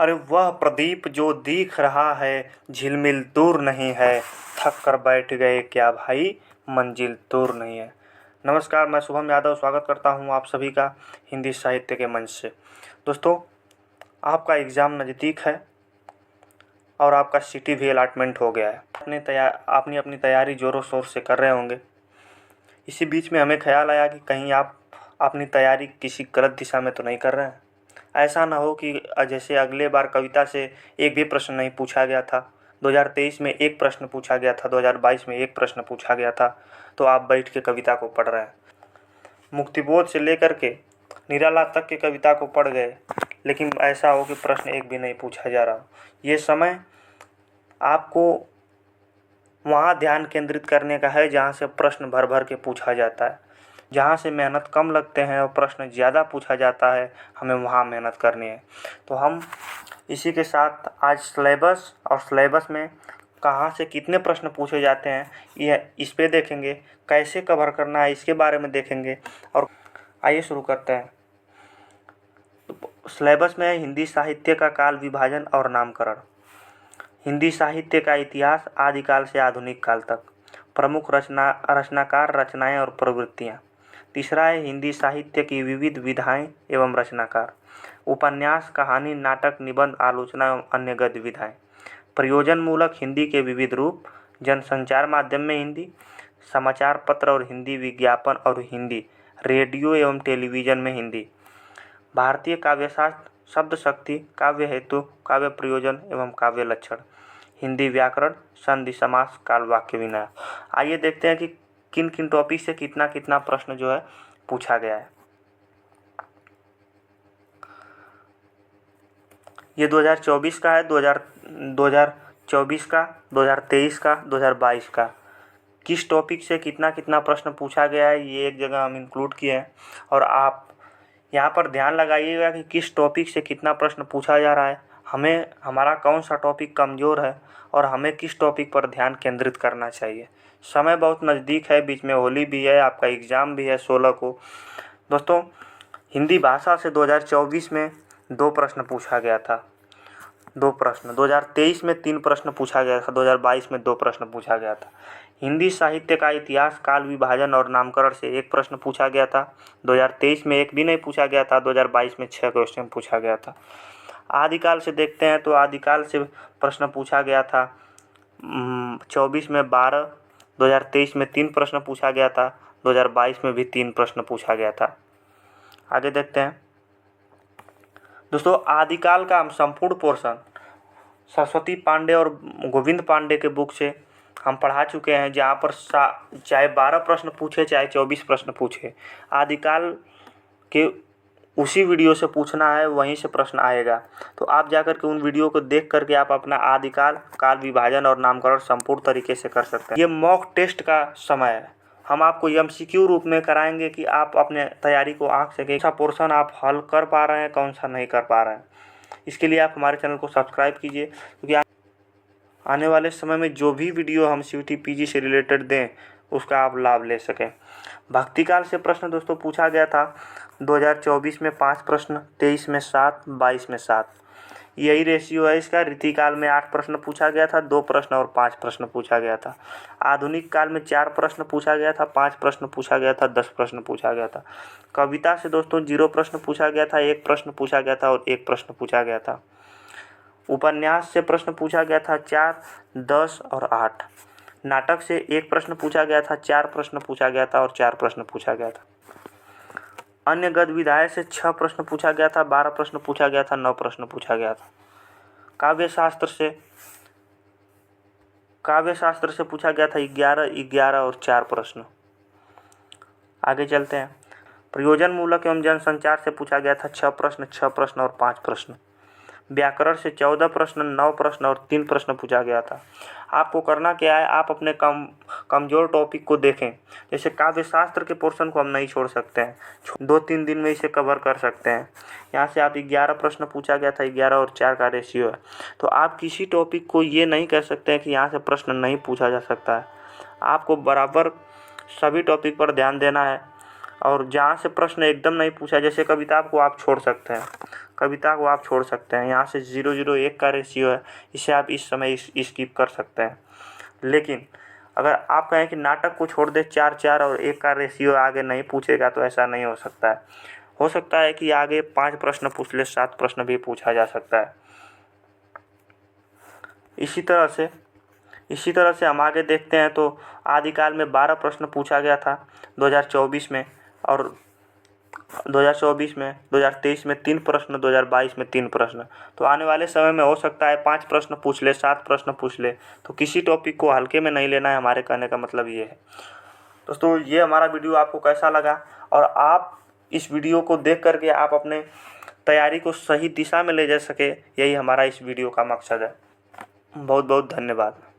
अरे वह प्रदीप जो दिख रहा है झिलमिल दूर नहीं है, थक कर बैठ गए क्या भाई, मंजिल दूर नहीं है। नमस्कार, मैं शुभम यादव स्वागत करता हूं आप सभी का हिंदी साहित्य के मंच से। दोस्तों, आपका एग्ज़ाम नज़दीक है और आपका सिटी भी अलॉटमेंट हो गया है। आपने अपनी तैयारी ज़ोरों शोर से कर रहे होंगे। इसी बीच में हमें ख्याल आया कि कहीं आप अपनी तैयारी किसी गलत दिशा में तो नहीं कर रहे हैं। ऐसा ना हो कि जैसे अगले बार कविता से एक भी प्रश्न नहीं पूछा गया था, 2023 में एक प्रश्न पूछा गया था, 2022 में एक प्रश्न पूछा गया था, तो आप बैठ के कविता को पढ़ रहे हैं। मुक्तिबोध से लेकर के निराला तक की कविता को पढ़ गए, लेकिन ऐसा हो कि प्रश्न एक भी नहीं पूछा जा रहा। ये समय आपको वहाँ ध्यान केंद्रित करने का है जहाँ से प्रश्न भर भर के पूछा जाता है। जहाँ से मेहनत कम लगते हैं और प्रश्न ज़्यादा पूछा जाता है, हमें वहाँ मेहनत करनी है। तो हम इसी के साथ आज सिलेबस में कहाँ से कितने प्रश्न पूछे जाते हैं, यह इस पे देखेंगे। कैसे कवर करना है इसके बारे में देखेंगे। और आइए शुरू करते हैं। सिलेबस में हिंदी साहित्य का काल विभाजन और नामकरण, हिंदी साहित्य का इतिहास आदिकाल से आधुनिक काल तक, प्रमुख रचनाकार, रचनाएं और प्रवृत्तियाँ। तीसरा है हिंदी साहित्य की विविध विधाएं एवं रचनाकार, उपन्यास, कहानी, नाटक, निबंध, आलोचना एवं अन्य गद्य विधाएं। प्रयोजन मूलक हिंदी के विविध रूप, जनसंचार माध्यम में हिंदी, समाचार पत्र और हिंदी, विज्ञापन और हिंदी, रेडियो एवं टेलीविज़न में हिंदी। भारतीय काव्यशास्त्र, शब्द शक्ति, काव्य हेतु, काव्य प्रयोजन एवं काव्य लक्षण, हिंदी व्याकरण, संधि, समास, काल, वाक्य विन्यास। आइए देखते हैं कि किन किन टॉपिक से कितना कितना प्रश्न जो है पूछा गया है। ये 2024 का है, 2024 का, 2023 का, 2022 का। किस टॉपिक से कितना कितना प्रश्न पूछा गया है ये एक जगह हम इंक्लूड किए हैं। और आप यहाँ पर ध्यान लगाइएगा कि किस टॉपिक से कितना प्रश्न पूछा जा रहा है, हमारा कौन सा टॉपिक कमज़ोर है और हमें किस टॉपिक पर ध्यान केंद्रित करना चाहिए। समय बहुत नज़दीक है, बीच में होली भी है, आपका एग्ज़ाम भी है 16 को। दोस्तों, हिंदी भाषा से 2024 में 2 प्रश्न पूछा गया था, 2 प्रश्न। 2023 में 3 प्रश्न पूछा गया था, 2022 में 2 प्रश्न पूछा गया था। हिंदी साहित्य का इतिहास, काल विभाजन और नामकरण से 1 प्रश्न पूछा गया था, 2023 में 1 भी नहीं पूछा गया था, 2022 में 6 क्वेश्चन पूछा गया था। आदिकाल से देखते हैं तो आदिकाल से प्रश्न पूछा गया था 24 में 12, 2023 में 3 प्रश्न पूछा गया था, 2022 में भी 3 प्रश्न पूछा गया था। आगे देखते हैं। दोस्तों, आदिकाल का हम संपूर्ण पोर्शन सरस्वती पांडे और गोविंद पांडे के बुक से हम पढ़ा चुके हैं, जहाँ पर चाहे 12 प्रश्न पूछे चाहे 24 प्रश्न पूछे, आदिकाल के उसी वीडियो से पूछना है, वहीं से प्रश्न आएगा। तो आप जाकर के उन वीडियो को देख करके आप अपना आदिकाल, काल विभाजन और नामकरण संपूर्ण तरीके से कर सकते हैं। ये मॉक टेस्ट का समय है, हम आपको एमसीक्यू रूप में कराएंगे कि आप अपने तैयारी को आंक सकें, कौन सा पोर्शन आप हल कर पा रहे हैं, कौन सा नहीं कर पा रहे हैं। इसके लिए आप हमारे चैनल को सब्सक्राइब कीजिए, क्योंकि आने वाले समय में जो भी वीडियो हम सीयूटी पीजी से रिलेटेड दें उसका आप लाभ ले सकें। भक्तिकाल से प्रश्न दोस्तों पूछा गया था 2024 में 5 प्रश्न, 23 में 7, 22 में 7, यही रेशियो है इसका। रीतिकाल में 8 प्रश्न पूछा गया था, 2 प्रश्न और 5 प्रश्न पूछा गया था। आधुनिक काल में 4 प्रश्न पूछा गया था, 5 प्रश्न पूछा गया था, 10 प्रश्न पूछा गया था। कविता से दोस्तों 0 प्रश्न पूछा गया था, 1 प्रश्न पूछा गया था और 1 प्रश्न पूछा गया था। उपन्यास से प्रश्न पूछा गया था 4, 10 और 8। नाटक से 1 प्रश्न पूछा गया था, 4 प्रश्न पूछा गया था और 4 प्रश्न पूछा गया था। अन्य गद्य विधाएं से 6 प्रश्न पूछा गया था, 12 प्रश्न पूछा गया था, 9 प्रश्न पूछा गया था। काव्यशास्त्र से पूछा गया था 11 और 4 प्रश्न। आगे चलते हैं। प्रयोजन मूलक एवं जनसंचार से पूछा गया था 6 प्रश्न, 6 प्रश्न और 5 प्रश्न। व्याकरण से 14 प्रश्न, 9 प्रश्न और 3 प्रश्न पूछा गया था। आपको करना क्या है, आप अपने कमज़ोर टॉपिक को देखें। जैसे काव्यशास्त्र के पोर्शन को हम नहीं छोड़ सकते हैं, 2-3 दिन में इसे कवर कर सकते हैं। यहाँ से आप 11 प्रश्न पूछा गया था, 11 और 4 का रेशियो है। तो आप किसी टॉपिक को ये नहीं कह सकते हैं कि यहाँ से प्रश्न नहीं पूछा जा सकता है। आपको बराबर सभी टॉपिक पर ध्यान देना है। और जहाँ से प्रश्न एकदम नहीं पूछा, जैसे कविता को आप छोड़ सकते हैं, कविता को आप छोड़ सकते हैं, यहाँ से 0:1 का रेशियो है, इसे आप इस समय स्किप कर सकते हैं। लेकिन अगर आप कहें कि नाटक को छोड़ दे, 4:4 और 1 का रेशियो आगे नहीं पूछेगा, तो ऐसा नहीं हो सकता है। हो सकता है कि आगे 5 प्रश्न पूछ ले, 7 प्रश्न भी पूछा जा सकता है। इसी तरह से हम आगे देखते हैं तो आदिकाल में 12 प्रश्न पूछा गया था 2024 में, और 2023 में 3 प्रश्न, 2022 में 3 प्रश्न। तो आने वाले समय में हो सकता है 5 प्रश्न पूछ ले, 7 प्रश्न पूछ ले। तो किसी टॉपिक को हल्के में नहीं लेना है, हमारे कहने का मतलब ये है। दोस्तों, ये हमारा वीडियो आपको कैसा लगा, और आप इस वीडियो को देख करके आप अपने तैयारी को सही दिशा में ले जा सके, यही हमारा इस वीडियो का मकसद है। बहुत बहुत धन्यवाद।